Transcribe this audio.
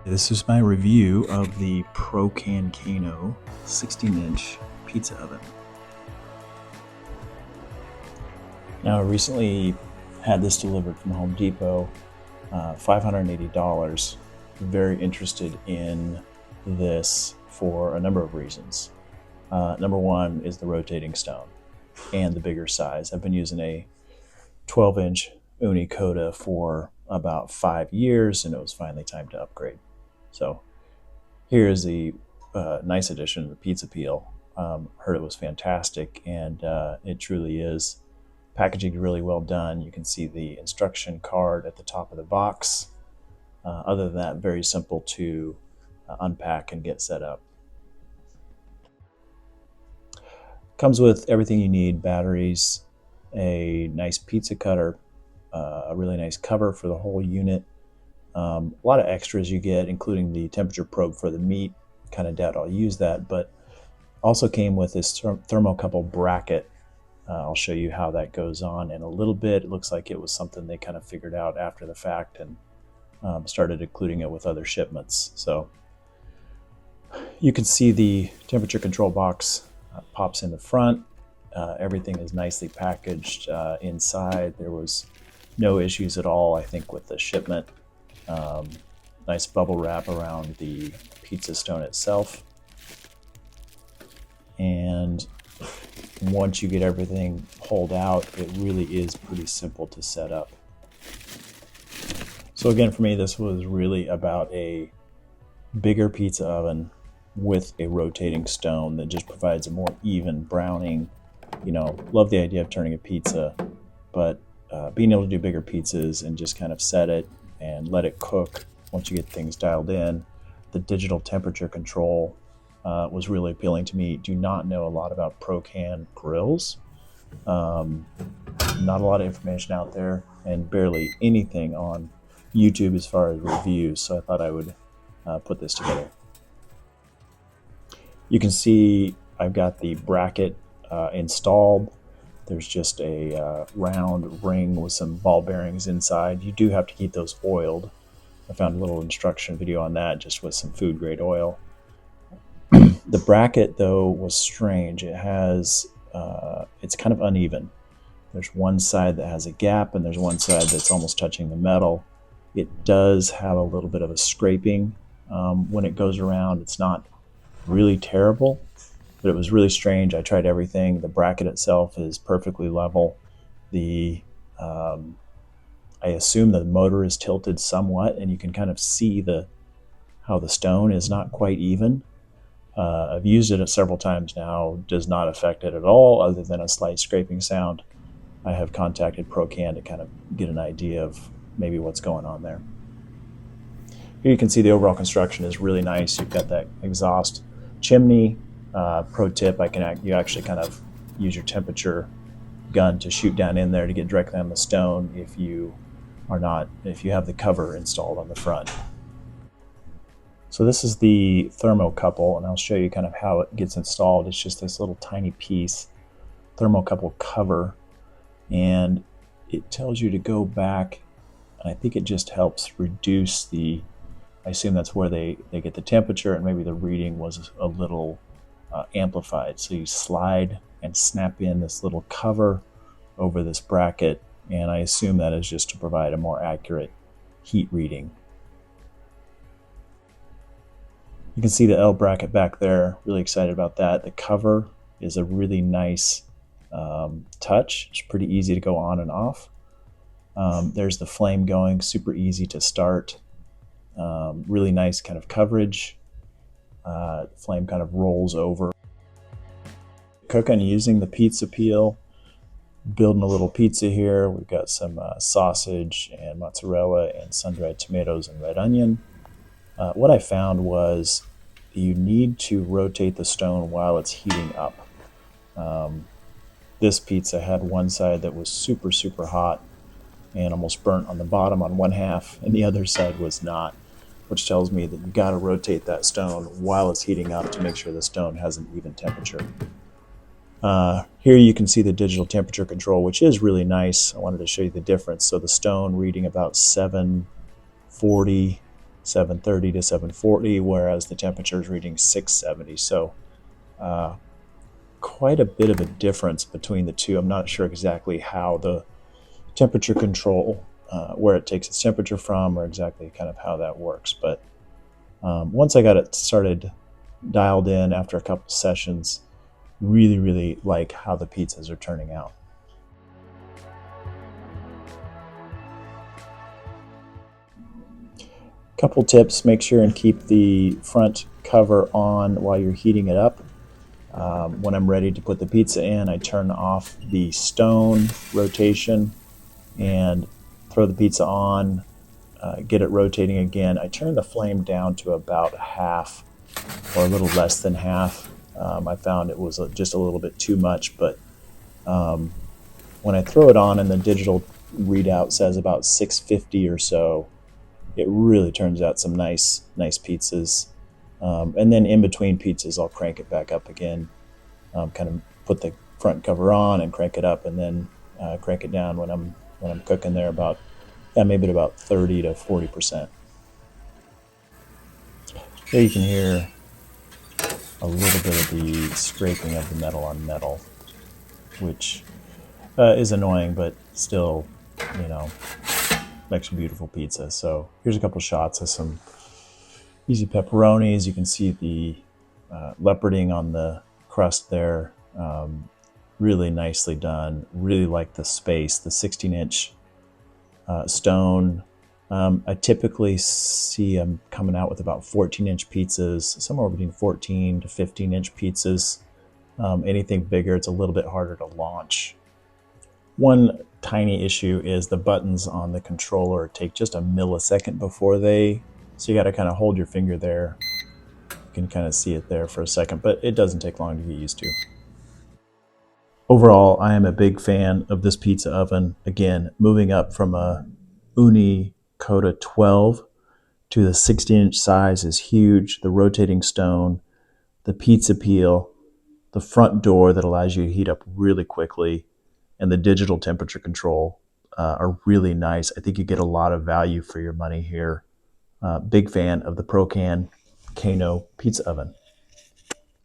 This is my review of the Prokan Kano 16-inch pizza oven. Now, I recently had this delivered from Home Depot, $580. Very interested in this for a number of reasons. Number one is the rotating stone and the bigger size. I've been using a 12-inch Ooni Koda for about 5 years, and it was finally time to upgrade. So here is the nice addition to the pizza peel. Heard it was fantastic, and it truly is. Packaging really well done. You can see the instruction card at the top of the box. Other than that, very simple to unpack and get set up. Comes with everything you need: batteries, a nice pizza cutter, a really nice cover for the whole unit. A lot of extras you get, including the temperature probe for the meat. Kind of doubt I'll use that, but also came with this thermocouple bracket. I'll show you how that goes on in a little bit. It looks like it was something they kind of figured out after the fact and started including it with other shipments. So you can see the temperature control box pops in the front. Everything is nicely packaged inside. There was no issues at all, I think, with the shipment. Nice bubble wrap around the pizza stone itself. And once you get everything pulled out, it really is pretty simple to set up. So again, for me, this was really about a bigger pizza oven with a rotating stone that just provides a more even browning. You know, love the idea of turning a pizza, but being able to do bigger pizzas and just kind of set it and let it cook once you get things dialed in. The digital temperature control was really appealing to me. Do not know a lot about Prokan grills. Not a lot of information out there, and barely anything on YouTube as far as reviews, so I thought I would put this together. You can see I've got the bracket installed. There's just a round ring with some ball bearings inside. You do have to keep those oiled. I found a little instruction video on that, just with some food grade oil. The bracket, though, was strange. It has, it's kind of uneven. There's one side that has a gap, and there's one side that's almost touching the metal. It does have a little bit of a scraping when it goes around. It's not really terrible, but it was really strange. I tried everything. The bracket itself is perfectly level. I assume the motor is tilted somewhat, and you can kind of see how the stone is not quite even. I've used it several times now. Does not affect it at all, other than a slight scraping sound. I have contacted Prokan to kind of get an idea of maybe what's going on there. Here you can see the overall construction is really nice. You've got that exhaust chimney. Pro tip: you actually kind of use your temperature gun to shoot down in there to get directly on the stone if you have the cover installed on the front. So this is the thermocouple, and I'll show you kind of how it gets installed. It's just this little tiny piece, thermocouple cover, and it tells you to go back, and I think it just helps reduce I assume that's where they get the temperature, and maybe the reading was a little amplified. So you slide and snap in this little cover over this bracket, and I assume that is just to provide a more accurate heat reading. You can see the L bracket back there. Really excited about that. The cover is a really nice touch. It's pretty easy to go on and off. There's the flame going, super easy to start. Really nice kind of coverage. The flame kind of rolls over. Cooking using the pizza peel. Building a little pizza here. We've got some sausage and mozzarella and sun-dried tomatoes and red onion. What I found was you need to rotate the stone while it's heating up. This pizza had one side that was super, super hot and almost burnt on the bottom on one half, and the other side was not, which tells me that you've got to rotate that stone while it's heating up to make sure the stone has an even temperature. Here you can see the digital temperature control, which is really nice. I wanted to show you the difference. So the stone reading about 740 730 to 740, whereas the temperature is reading 670. So quite a bit of a difference between the two. I'm not sure exactly how the temperature control, where it takes its temperature from, or exactly kind of how that works. But once I got it started dialed in after a couple sessions, really, really like how the pizzas are turning out. Couple tips: make sure and keep the front cover on while you're heating it up. When I'm ready to put the pizza in, I turn off the stone rotation and throw the pizza on, get it rotating again. I turn the flame down to about half or a little less than half. I found it was just a little bit too much, but when I throw it on and the digital readout says about 650 or so, it really turns out some nice pizzas. And then in between pizzas, I'll crank it back up again, kind of put the front cover on and crank it up, and then crank it down when I'm cooking there about maybe at about 30 to 40%. There you can hear a little bit of the scraping of the metal on metal, which is annoying, but still, you know, makes a beautiful pizza. So here's a couple shots of some easy pepperonis. You can see the leoparding on the crust there. Really nicely done. Really like the space, the 16-inch stone. I typically see them coming out with about 14-inch pizzas, somewhere between 14 to 15-inch pizzas. Anything bigger, it's a little bit harder to launch. One tiny issue is the buttons on the controller take just a millisecond before so you got to kind of hold your finger there. You can kind of see it there for a second, but it doesn't take long to get used to. Overall, I am a big fan of this pizza oven. Again, moving up from a Ooni Koda 12 to the 16-inch size is huge. The rotating stone, the pizza peel, the front door that allows you to heat up really quickly, and the digital temperature control are really nice. I think you get a lot of value for your money here. Big fan of the Prokan Kano pizza oven.